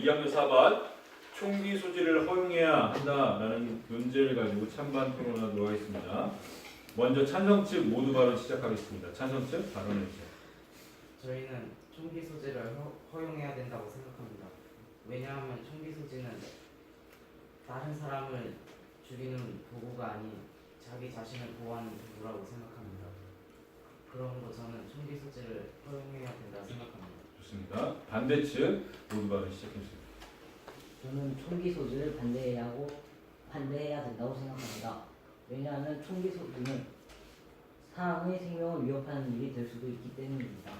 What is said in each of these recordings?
2학년 4반 총기 소지를 허용해야 한다라는 문제를 가지고 찬반 토론하도록 하겠습니다. 먼저 찬성 측 모두 발언 시작하겠습니다. 찬성 측 발언해 주세요. 저희는 총기 소지를 허용해야 된다고 생각합니다. 왜냐하면 총기 소지는 다른 사람을 죽이는 도구가 아닌 자기 자신을 보호하는 도구라고 생각합니다. 그러므로 저는 총기 소지를 허용해야 된다고 생각합니다. 좋습니다. 반대 측 모두 발언 시작해 주세요. 저는 총기 소지를 반대해야 된다고 생각합니다. 왜냐하면 총기 소지는 사람의 생명을 위협하는 일이 될 수도 있기 때문입니다.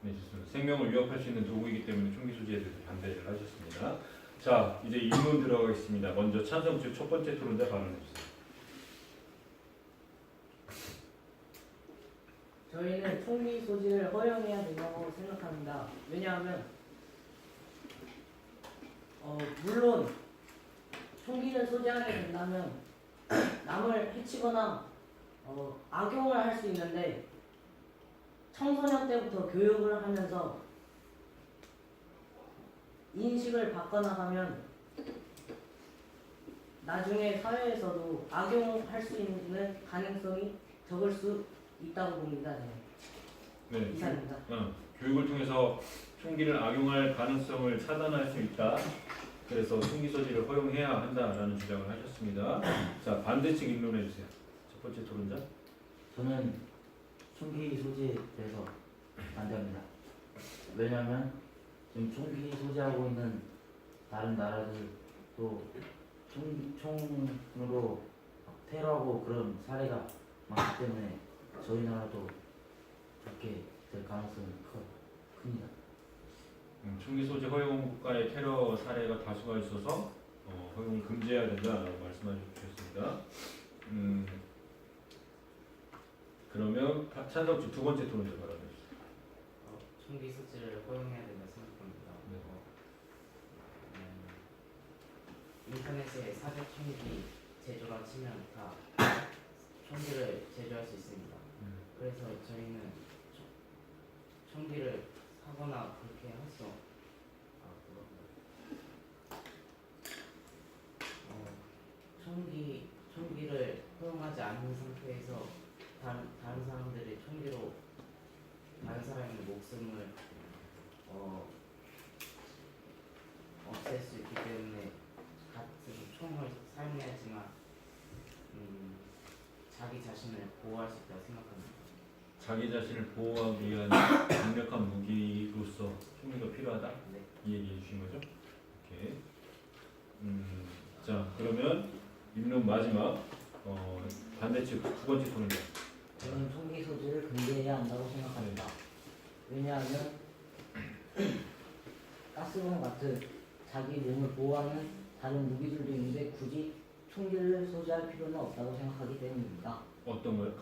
네, 좋습니다. 생명을 위협할 수 있는 도구이기 때문에 총기 소지에 대해서 반대를 하셨습니다. 자, 이제 입론 들어가겠습니다. 먼저 찬성 측 첫 번째 토론자 발언해 주세요. 저희는 총기 소지를 허용해야 된다고 생각합니다. 왜냐하면 물론 총기를 소지하게 된다면 남을 해치거나 악용을 할 수 있는데 청소년 때부터 교육을 하면서 인식을 바꿔나가면 나중에 사회에서도 악용할 수 있는 가능성이 적을 수 있다고 봅니다. 네. 이상입니다. 교육을 통해서 총기를 악용할 가능성을 차단할 수 있다. 그래서 총기 소지를 허용해야 한다라는 주장을 하셨습니다. 자, 반대측 입론해 주세요. 첫 번째 토론자. 저는 총기 소지에 대해서 반대합니다. 왜냐하면 지금 총기 소지하고 있는 다른 나라들도 총으로 테러하고 그런 사례가 많기 때문에 저희 나라도 그렇게 될 가능성이 큽니다. 총기 소지 허용 국가의 테러 사례가 다수가 있어서 허용을 금지해야 된다라고 말씀하셨습니다. 그러면 찬성 측 두 번째 토론자 발언해 주세요. 총기 소지를 허용해야 된다고 생각합니다. 인터넷에 사제 총기 제조라 치면 다 총기를 제조할 수 있습니다. 그래서 저희는 총기를 사거나 그렇게 해서 총기를 허용하지 않는 상태에서 다른 사람들이 총기로 다른 사람의 목숨을 없앨 수 있기 때문에 같은 총을 사용해야지만 자기 자신을 보호할 수 있다고 생각합니다. 자기 자신을 보호하기 위한 강력한 무기로서 총기가 필요하다? 네. 이 얘기해 주신 거죠? 오케이. 자, 그러면 입론 마지막 반대측 두 번째 토론자. 저는 총기 소지를 금지해야 한다고 생각합니다. 왜냐하면 가스bom 같은 자기 몸을 보호하는 다른 무기들도 있는데 굳이 총기를 소지할 필요는 없다고 생각하기 때문입니다. 어떤 거요?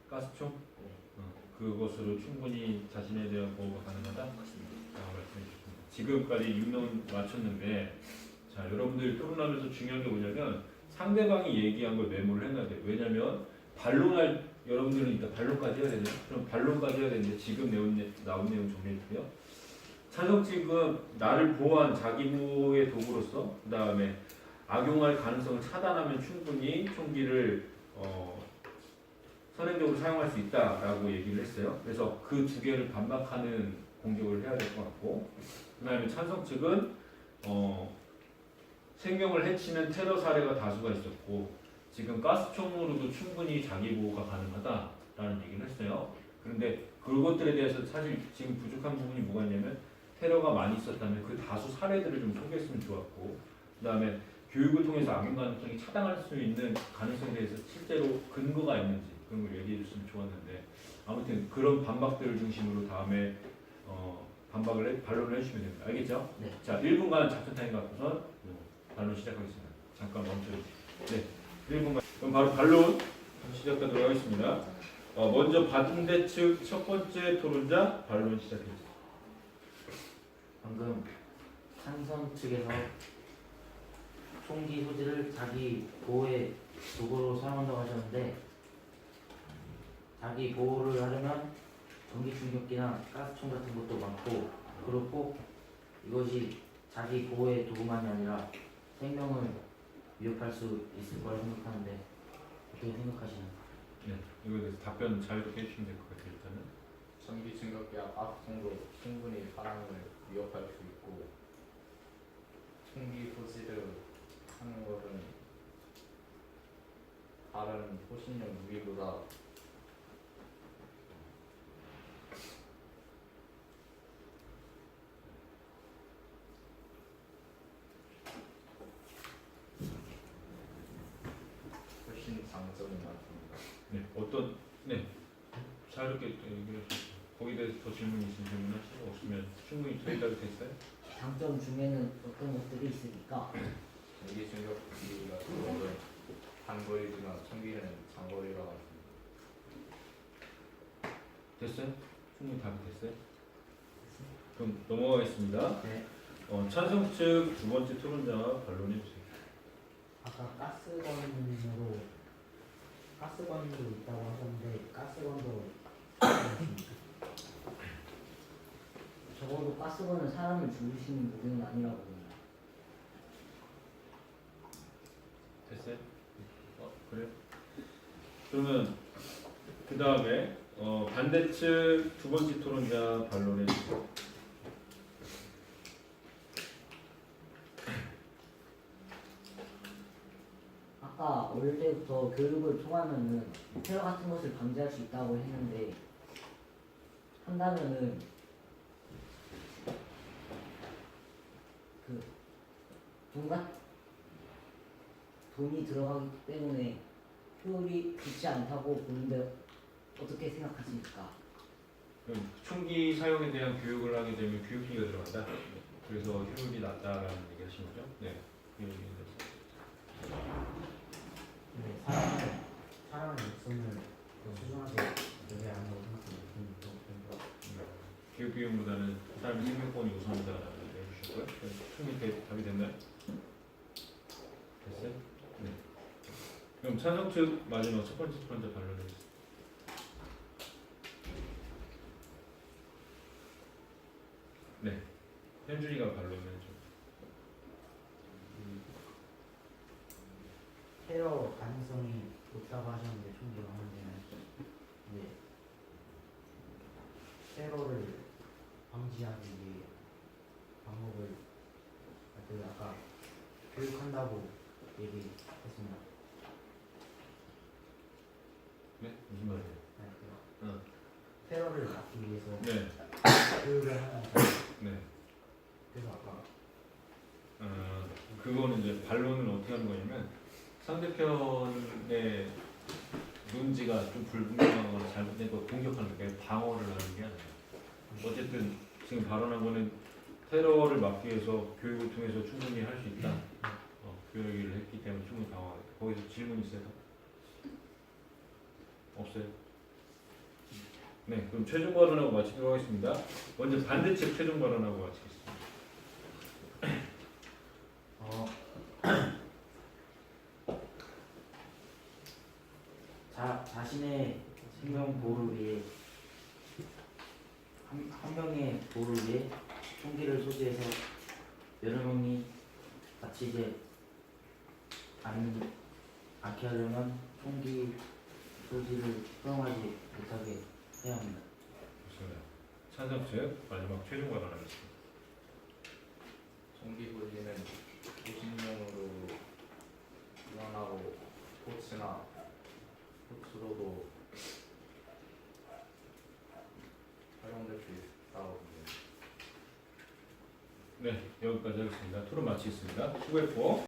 가스총? 그것으로 충분히 자신에 대한 보호가 가능하다? 말씀해 주셨습니다. 지금까지 입론 마쳤는데, 자, 여러분들 토론하면서 중요한 게 뭐냐면 상대방이 얘기한 걸 메모를 해놔야 돼요. 왜냐면 여러분들은 이따 반론까지 해야 되죠. 그럼 반론까지 해야 되는데 지금 나온 내용 정리해주세요. 찬성 측은 나를 보호한 자기 보호의 도구로서 그 다음에 악용할 가능성을 차단하면 충분히 총기를 선행적으로 사용할 수 있다라고 얘기를 했어요. 그래서 그 두 개를 반박하는 공격을 해야 될 것 같고, 그 다음에 찬성 측은 생명을 해치는 테러 사례가 다수가 있었고 지금 가스총으로도 충분히 자기 보호가 가능하다라는 얘기를 했어요. 그런데 그것들에 대해서 사실 지금 부족한 부분이 뭐가 있냐면 테러가 많이 있었다면 그 다수 사례들을 좀 소개했으면 좋았고, 그 다음에 교육을 통해서 악용 가능성이 차단할 수 있는 가능성에 대해서 실제로 근거가 있는지 그런 걸 얘기해 줬으면 좋았는데, 아무튼 그런 반박들을 중심으로 다음에 반론을 해주시면 됩니다. 알겠죠? 네. 자, 1분간 작전 타임 갖고선 반론 시작하겠습니다. 잠깐 멈춰주세요. 네, 1분간. 그럼 바로 반론 시작하도록 하겠습니다. 먼저 반대 측 첫 번째 토론자 반론 시작해주세요. 방금 찬성 측에서 총기 소지를 자기 보호의 도구로 사용한다고 하셨는데, 자기 보호를 하려면 전기 충격기나 가스총 같은 것도 많고, 그리고 이것이 자기 보호의 도구만이 아니라 생명을 위협할 수 있을 거라 생각하는데 어떻게 생각하시나요? 네, 이거에 대해서 답변 자유롭게 해주시면 될 것 같아요. 일단은 전기 충격기와 가스통도 충분히 사람을 위협할 수 있고 총기 소지를 하는 것은 다른 호신용 무기보다 훨씬 장점이 많습니다. 네, 자유롭게 얘기해 주세요. 거기에 대해서 더 질문 있으면 질문하시고 없으면 충분히 저희까지 됐어요? 장점 중에는 어떤 것들이 있으니까 전기 충격기 같은 경우는 단거리지만 총기는 장거리라 가지고 됐어요? 충분히 답이 됐어요? 그럼 넘어가겠습니다. 네. 찬성 측 두 번째 토론자 반론해 주세요. 아까 가스건도 있다고 하셨는데 가스건도 적어도 가스건은 사람을 죽이시는 무기는 아니라고 봅니다. 됐어요? 그래요? 그러면 그 다음에 반대측 두 번째 토론자 반론해 주세요. 아까 어릴 때부터 교육을 통하면은 테러 같은 것을 방지할 수 있다고 했는데 한다면은 그 돈이 들어가기 때문에 효율이 좋지 않다고 보는데 어떻게 생각하십니까? 그럼 총기 사용에 대한 교육을 하게 되면 교육비가 들어간다. 그래서 효율이 낮다라는 얘기 하신 거죠? 네. 이 얘기에 대해서. 네, 사람의 목숨을 더 소중하게 여겨야 한다고 생각합니다. 교육 비용보다는 사람의 생명권이 우선이다라는 얘기 해주셨고요. 충분히 답이 됐나요? 됐어요? 네. 그럼 찬성 측 마지막 첫 번째 반론해 주세요. 네. 현준이가 반론을 해줘. 테러 가능성이 높다고 하셨는데 총기가 하는데는 네. 테러를 방지하기 위해 방법을 아까 교육한다고 얘기했습니다. 네? 무슨 말이에요? 네, 응. 테러를 막기 위해서 네. 교육을 하는 네. 그래서 아까 그거는 이제 반론을 어떻게 하는 거냐면 상대편의 논지가 좀 불분명하거나 잘못된 걸 공격하는 게 방어를 하는 게 아니에요. 어쨌든 지금 발언한 거는 테러를 막기 위해서 교육을 통해서 충분히 할 수 있다. 그 얘기를 했기 때문에 충분히 방어하겠다. 거기서 질문 있어요? 없어요? 네, 그럼 최종 발언하고 마치도록 하겠습니다. 먼저 반대측 최종 발언하고 마치겠습니다. 자신의 생명 보호를 위해 한 명의 보호를 위해 총기를 소지해서 여러 명이 다치지 않게 하려면 총기 소지를 허용하지 못하게 해야 합니다. 좋습니다. 찬성 측 마지막 최종 발언하겠습니다. 총기 소지는 호신용으로 유한하고 스포츠나 스포츠로도 활용될 수 있다고 봅니다. 네, 여기까지 하겠습니다. 토론 마치겠습니다. 수고했고.